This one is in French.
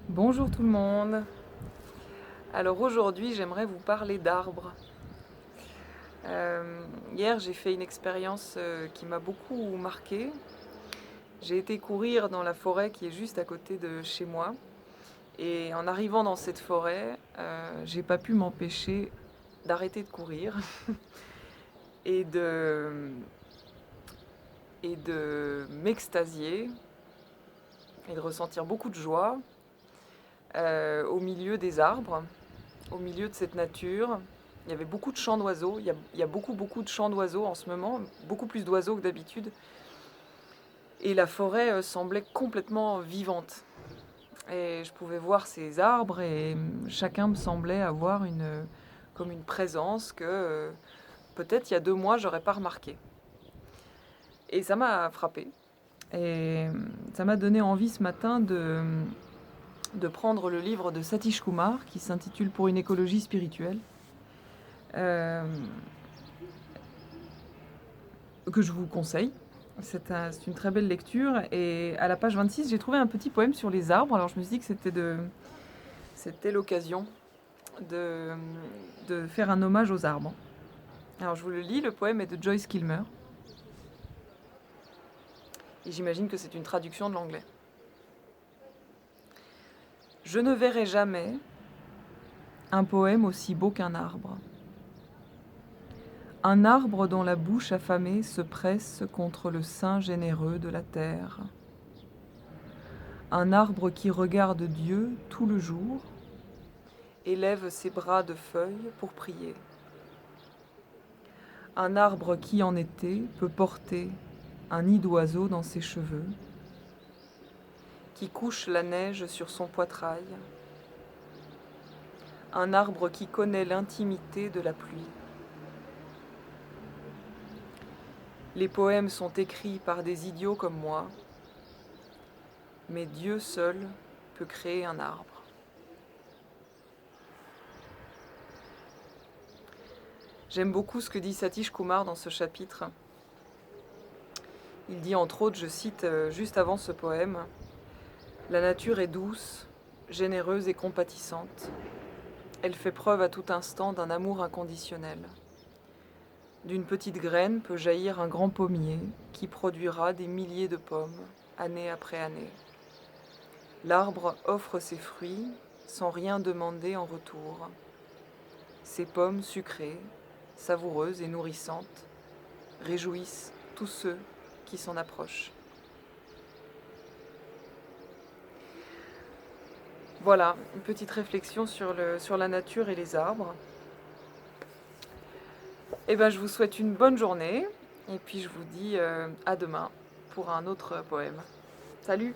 Bonjour tout le monde. Alors aujourd'hui, j'aimerais vous parler d'arbres. Hier, j'ai fait une expérience qui m'a beaucoup marquée. J'ai été courir dans la forêt qui est juste à côté de chez moi. Et en arrivant dans cette forêt, j'ai pas pu m'empêcher d'arrêter de courir et de m'extasier et de ressentir beaucoup de joie au milieu des arbres, au milieu de cette nature. Il y avait beaucoup de chants d'oiseaux. Il y a beaucoup de chants d'oiseaux en ce moment, beaucoup plus d'oiseaux que d'habitude. Et la forêt semblait complètement vivante. Et je pouvais voir ces arbres et chacun me semblait avoir comme une présence que peut-être il y a 2 mois j'aurais pas remarqué. Et ça m'a frappée. Et ça m'a donné envie ce matin de prendre le livre de Satish Kumar qui s'intitule Pour une écologie spirituelle. Que je vous conseille. C'est une très belle lecture. Et à la page 26, j'ai trouvé un petit poème sur les arbres. Alors je me suis dit que c'était l'occasion de, de faire un hommage aux arbres. Alors je vous le lis, le poème est de Joyce Kilmer. Et j'imagine que c'est une traduction de l'anglais. Je ne verrai jamais un poème aussi beau qu'un arbre. Un arbre dont la bouche affamée se presse contre le sein généreux de la terre. Un arbre qui regarde Dieu tout le jour et lève ses bras de feuilles pour prier. Un arbre qui, en été, peut porter un nid d'oiseau dans ses cheveux, qui couche la neige sur son poitrail. Un arbre qui connaît l'intimité de la pluie. Les poèmes sont écrits par des idiots comme moi, mais Dieu seul peut créer un arbre. J'aime beaucoup ce que dit Satish Kumar dans ce chapitre. Il dit entre autres, je cite juste avant ce poème, « La nature est douce, généreuse et compatissante. Elle fait preuve à tout instant d'un amour inconditionnel. D'une petite graine peut jaillir un grand pommier qui produira des milliers de pommes, année après année. L'arbre offre ses fruits sans rien demander en retour. Ces pommes sucrées, savoureuses et nourrissantes, réjouissent tous ceux qui s'en approchent. » Voilà, une petite réflexion sur la nature et les arbres. Et ben, je vous souhaite une bonne journée et puis je vous dis à demain pour un autre poème. Salut!